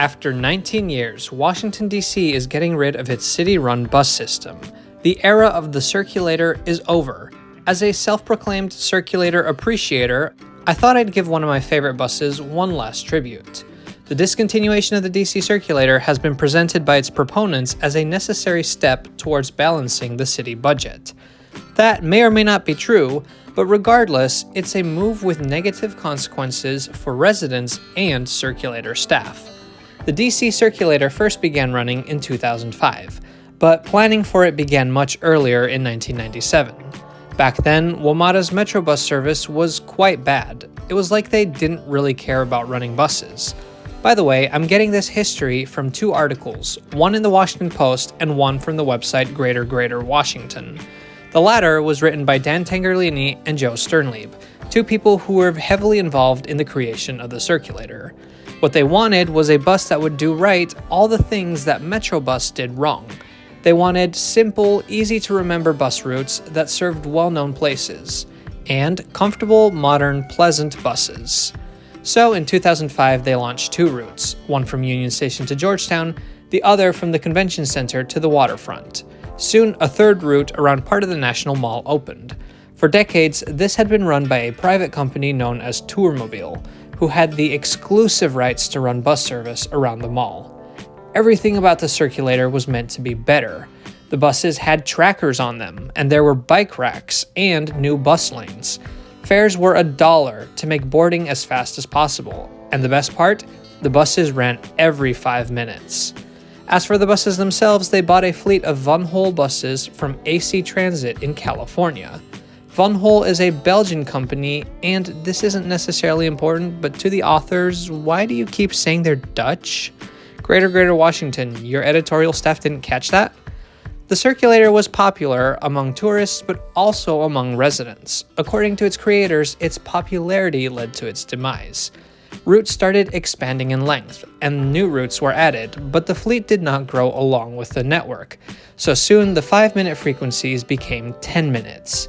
After 19 years, Washington, D.C. is getting rid of its city-run bus system. The era of the Circulator is over. As a self-proclaimed Circulator appreciator, I thought I'd give one of my favorite buses one last tribute. The discontinuation of the DC Circulator has been presented by its proponents as a necessary step towards balancing the city budget. That may or may not be true, but regardless, it's a move with negative consequences for residents and Circulator staff. The DC Circulator first began running in 2005, but planning for it began much earlier in 1997. Back then, WMATA's Metrobus service was quite bad. It was like they didn't really care about running buses. By the way, I'm getting this history from two articles, one in the Washington Post and one from the website Greater Washington. The latter was written by Dan Tangerlini and Joe Sternlieb, two people who were heavily involved in the creation of the Circulator. What they wanted was a bus that would do right all the things that Metrobus did wrong. They wanted simple, easy-to-remember bus routes that served well-known places, and comfortable, modern, pleasant buses. So in 2005, they launched two routes, one from Union Station to Georgetown, the other from the Convention Center to the waterfront. Soon, a third route around part of the National Mall opened. For decades, this had been run by a private company known as Tourmobile, who had the exclusive rights to run bus service around the mall. Everything about the Circulator was meant to be better. The buses had trackers on them, and there were bike racks and new bus lanes. Fares were $1 to make boarding as fast as possible, and the best part? The buses ran every 5 minutes. As for the buses themselves, they bought a fleet of Van Hool buses from AC Transit in California. Van Hool is a Belgian company, and this isn't necessarily important, but to the authors, why do you keep saying they're Dutch? Greater Washington, your editorial staff didn't catch that? The Circulator was popular among tourists, but also among residents. According to its creators, its popularity led to its demise. Routes started expanding in length, and new routes were added, but the fleet did not grow along with the network. So soon, the 5-minute frequencies became 10 minutes.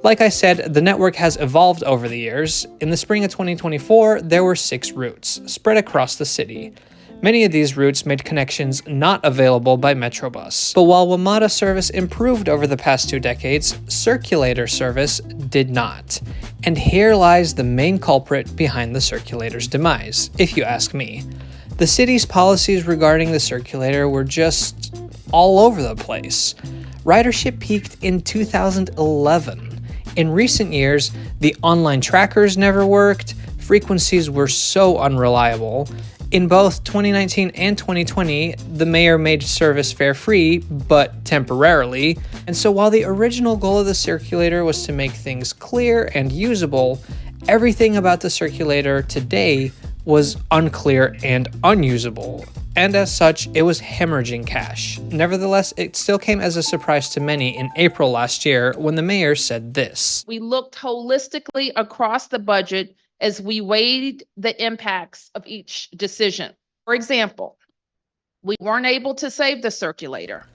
Like I said, the network has evolved over the years. In the spring of 2024, there were 6 routes, spread across the city. Many of these routes made connections not available by Metrobus. But while WMATA service improved over the past 2 decades, Circulator service did not. And here lies the main culprit behind the Circulator's demise, if you ask me. The city's policies regarding the Circulator were just all over the place. Ridership peaked in 2011. In recent years, the online trackers never worked, frequencies were so unreliable. In both 2019 and 2020, the mayor made service fare-free, but temporarily. And so while the original goal of the Circulator was to make things clear and usable, everything about the Circulator today was unclear and unusable. And as such, it was hemorrhaging cash. Nevertheless, it still came as a surprise to many in April last year when the mayor said this. We looked holistically across the budget as we weighed the impacts of each decision. For example, we weren't able to save the Circulator.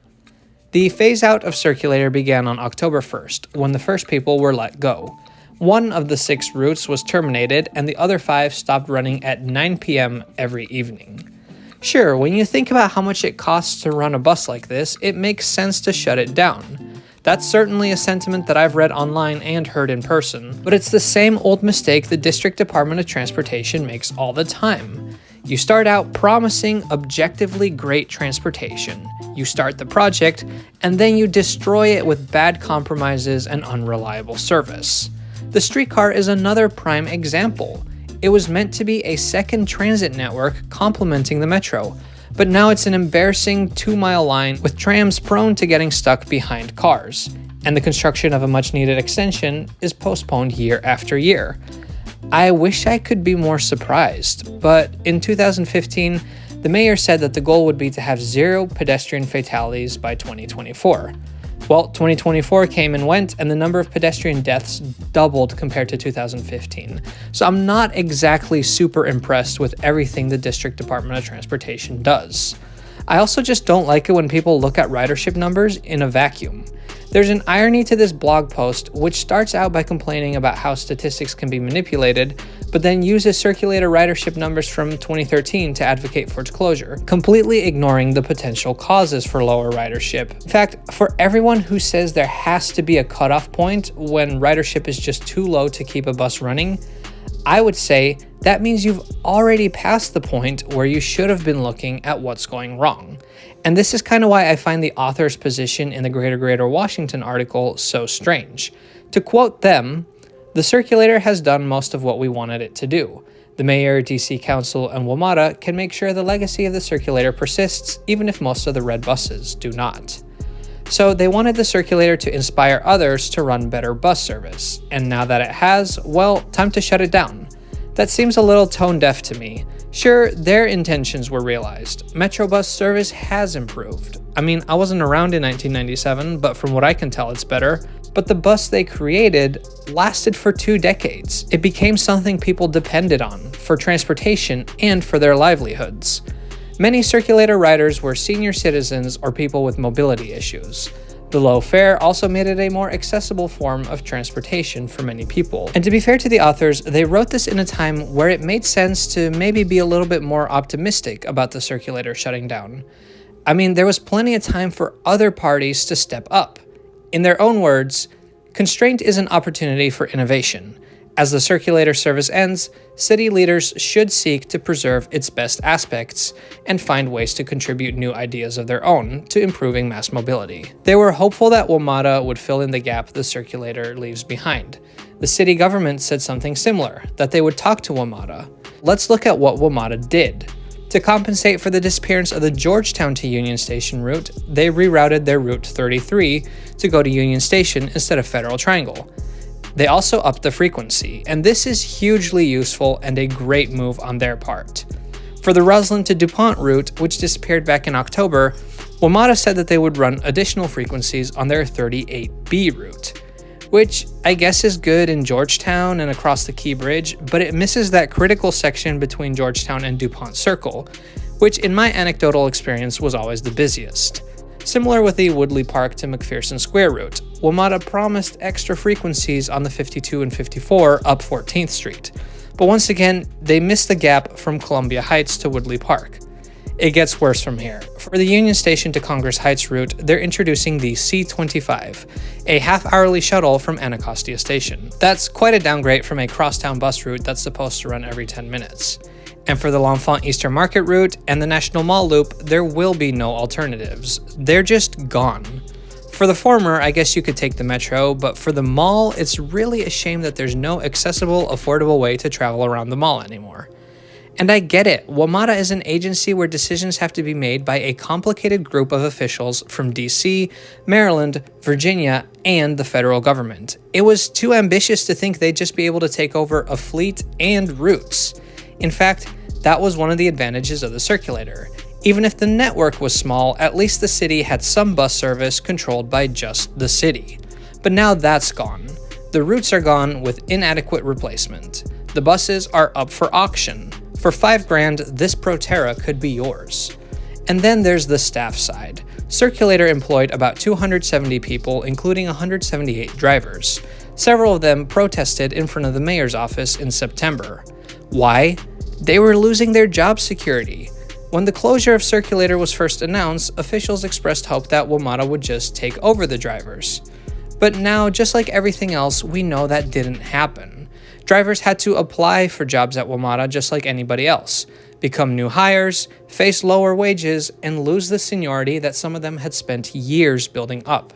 The phase-out of Circulator began on October 1st, when the first people were let go. One of the 6 routes was terminated, and the other 5 stopped running at 9 p.m. every evening. Sure, when you think about how much it costs to run a bus like this, it makes sense to shut it down. That's certainly a sentiment that I've read online and heard in person, but it's the same old mistake the District Department of Transportation makes all the time. You start out promising objectively great transportation. You start the project, and then you destroy it with bad compromises and unreliable service. The streetcar is another prime example. It was meant to be a second transit network complementing the metro, but now it's an embarrassing 2-mile line with trams prone to getting stuck behind cars, and the construction of a much-needed extension is postponed year after year. I wish I could be more surprised, but in 2015, the mayor said that the goal would be to have 0 pedestrian fatalities by 2024. Well, 2024 came and went, and the number of pedestrian deaths doubled compared to 2015. So I'm not exactly super impressed with everything the District Department of Transportation does. I also just don't like it when people look at ridership numbers in a vacuum. There's an irony to this blog post, which starts out by complaining about how statistics can be manipulated, but then uses Circulator ridership numbers from 2013 to advocate for its closure, completely ignoring the potential causes for lower ridership. In fact, for everyone who says there has to be a cutoff point when ridership is just too low to keep a bus running, I would say that means you've already passed the point where you should have been looking at what's going wrong. And this is kind of why I find the author's position in the Greater Washington article so strange. To quote them, "The Circulator has done most of what we wanted it to do. The mayor, DC Council, and WMATA can make sure the legacy of the Circulator persists, even if most of the red buses do not." So they wanted the Circulator to inspire others to run better bus service, and now that it has, well, time to shut it down. That seems a little tone deaf to me. Sure, their intentions were realized. Metro bus service has improved. I mean, I wasn't around in 1997, but from what I can tell, it's better. But the bus they created lasted for 2 decades. It became something people depended on for transportation and for their livelihoods. Many Circulator riders were senior citizens or people with mobility issues. The low fare also made it a more accessible form of transportation for many people. And to be fair to the authors, they wrote this in a time where it made sense to maybe be a little bit more optimistic about the Circulator shutting down. I mean, there was plenty of time for other parties to step up. In their own words, constraint is an opportunity for innovation. As the Circulator service ends, city leaders should seek to preserve its best aspects and find ways to contribute new ideas of their own to improving mass mobility. They were hopeful that WMATA would fill in the gap the Circulator leaves behind. The city government said something similar, that they would talk to WMATA. Let's look at what WMATA did. To compensate for the disappearance of the Georgetown to Union Station route, they rerouted their Route 33 to go to Union Station instead of Federal Triangle. They also upped the frequency, and this is hugely useful and a great move on their part. For the Roslyn to DuPont route, which disappeared back in October, WMATA said that they would run additional frequencies on their 38B route, which I guess is good in Georgetown and across the Key Bridge, but it misses that critical section between Georgetown and DuPont Circle, which in my anecdotal experience was always the busiest. Similar with the Woodley Park to McPherson Square route, WMATA promised extra frequencies on the 52 and 54 up 14th Street, but once again, they missed the gap from Columbia Heights to Woodley Park. It gets worse from here. For the Union Station to Congress Heights route, they're introducing the C25, a half-hourly shuttle from Anacostia Station. That's quite a downgrade from a crosstown bus route that's supposed to run every 10 minutes. And for the L'Enfant Eastern Market route and the National Mall Loop, there will be no alternatives. They're just gone. For the former, I guess you could take the Metro, but for the mall, it's really a shame that there's no accessible, affordable way to travel around the mall anymore. And I get it, WMATA is an agency where decisions have to be made by a complicated group of officials from DC, Maryland, Virginia, and the federal government. It was too ambitious to think they'd just be able to take over a fleet and routes. In fact, that was one of the advantages of the Circulator. Even if the network was small, at least the city had some bus service controlled by just the city. But now that's gone. The routes are gone with inadequate replacement. The buses are up for auction. For $5,000, this Proterra could be yours. And then there's the staff side. Circulator employed about 270 people, including 178 drivers. Several of them protested in front of the mayor's office in September. Why? They were losing their job security. When the closure of Circulator was first announced, officials expressed hope that WMATA would just take over the drivers. But now, just like everything else, we know that didn't happen. Drivers had to apply for jobs at WMATA just like anybody else, become new hires, face lower wages, and lose the seniority that some of them had spent years building up.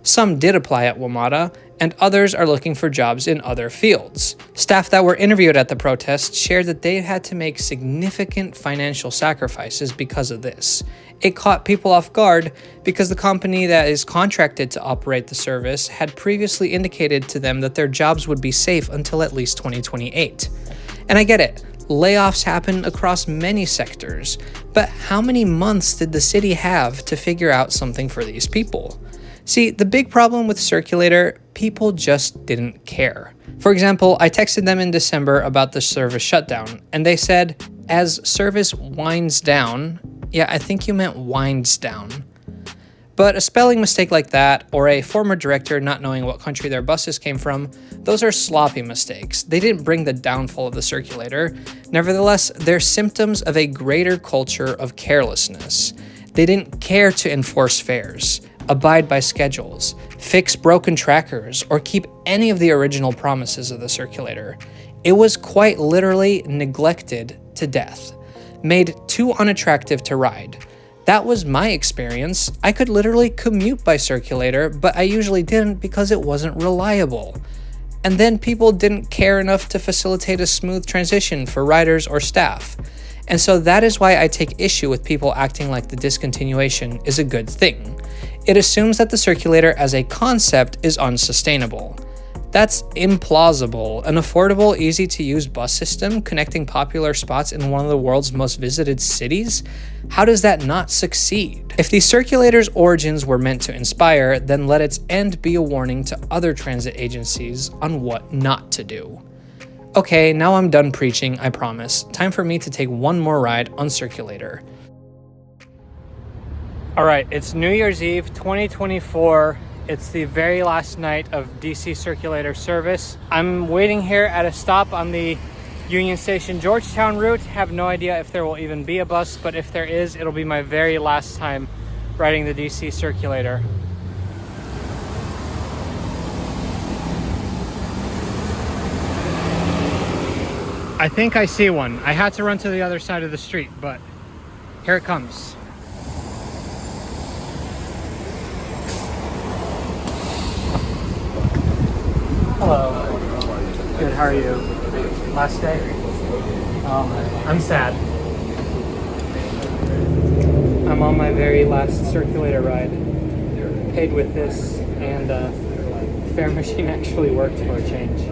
Some did apply at WMATA, and others are looking for jobs in other fields. Staff that were interviewed at the protest shared that they had to make significant financial sacrifices because of this. It caught people off guard because the company that is contracted to operate the service had previously indicated to them that their jobs would be safe until at least 2028. And I get it, layoffs happen across many sectors, but how many months did the city have to figure out something for these people? See, the big problem with Circulator, people just didn't care. For example, I texted them in December about the service shutdown, and they said, as service winds down, yeah, I think you meant winds down. But a spelling mistake like that, or a former director not knowing what country their buses came from, those are sloppy mistakes. They didn't bring the downfall of the circulator. Nevertheless, they're symptoms of a greater culture of carelessness. They didn't care to enforce fares, abide by schedules, fix broken trackers, or keep any of the original promises of the circulator. It was quite literally neglected to death, made too unattractive to ride. That was my experience. I could literally commute by circulator, but I usually didn't because it wasn't reliable. And then people didn't care enough to facilitate a smooth transition for riders or staff. And so that is why I take issue with people acting like the discontinuation is a good thing. It assumes that the circulator as a concept is unsustainable. That's implausible. An affordable, easy-to-use bus system connecting popular spots in one of the world's most visited cities? How does that not succeed? If the circulator's origins were meant to inspire, then let its end be a warning to other transit agencies on what not to do. Okay, now I'm done preaching, I promise. Time for me to take one more ride on Circulator. Alright, it's New Year's Eve 2024. It's the very last night of DC Circulator service. I'm waiting here at a stop on the Union Station Georgetown route. Have no idea if there will even be a bus, but if there is, it'll be my very last time riding the DC Circulator. I think I see one. I had to run to the other side of the street, but here it comes. Hello. Good, how are you? Last day? Oh, I'm sad. I'm on my very last circulator ride. Paid with this, and fare machine actually worked for a change.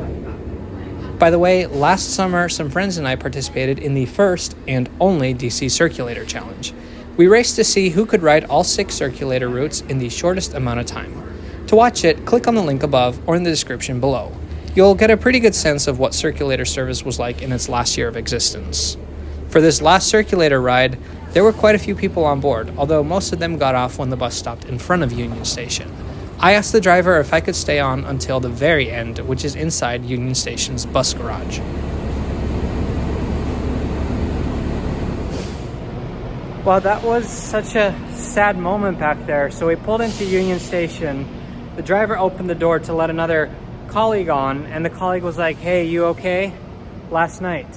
By the way, last summer, some friends and I participated in the first and only DC Circulator Challenge. We raced to see who could ride all 6 circulator routes in the shortest amount of time. To watch it, click on the link above or in the description below. You'll get a pretty good sense of what circulator service was like in its last year of existence. For this last circulator ride, there were quite a few people on board, although most of them got off when the bus stopped in front of Union Station. I asked the driver if I could stay on until the very end, which is inside Union Station's bus garage. Well, that was such a sad moment back there. So we pulled into Union Station. The driver opened the door to let another colleague on, and the colleague was like, "Hey, you okay? Last night.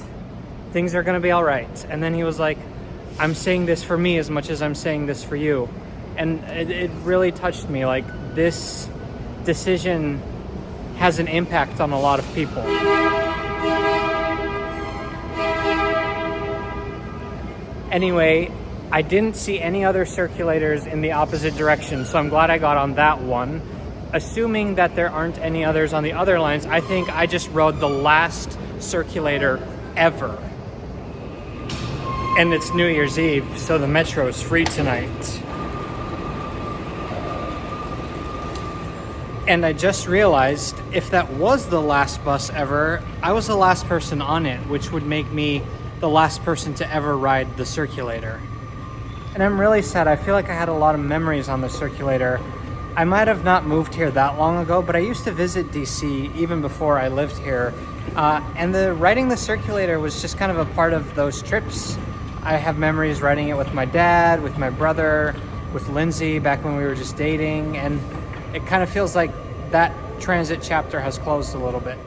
Things are gonna be all right." And then he was like, "I'm saying this for me as much as I'm saying this for you." And it really touched me. Like, this decision has an impact on a lot of people. Anyway, I didn't see any other circulators in the opposite direction, so I'm glad I got on that one. Assuming that there aren't any others on the other lines, I think I just rode the last circulator ever. And it's New Year's Eve, so the metro is free tonight. And I just realized if that was the last bus ever, I was the last person on it, which would make me the last person to ever ride the circulator. And I'm really sad. I feel like I had a lot of memories on the circulator. I might have not moved here that long ago, but I used to visit DC even before I lived here. And riding the circulator was just kind of a part of those trips. I have memories riding it with my dad, with my brother, with Lindsay back when we were just dating. And it kind of feels like that transit chapter has closed a little bit.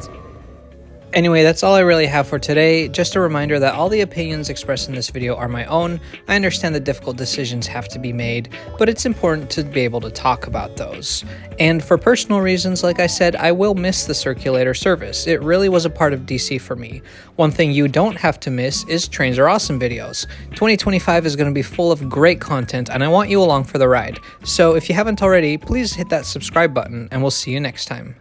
Anyway, that's all I really have for today. Just a reminder that all the opinions expressed in this video are my own. I understand that difficult decisions have to be made, but it's important to be able to talk about those. And for personal reasons, like I said, I will miss the circulator service. It really was a part of DC for me. One thing you don't have to miss is Trains Are Awesome videos. 2025 is going to be full of great content, and I want you along for the ride. So if you haven't already, please hit that subscribe button, and we'll see you next time.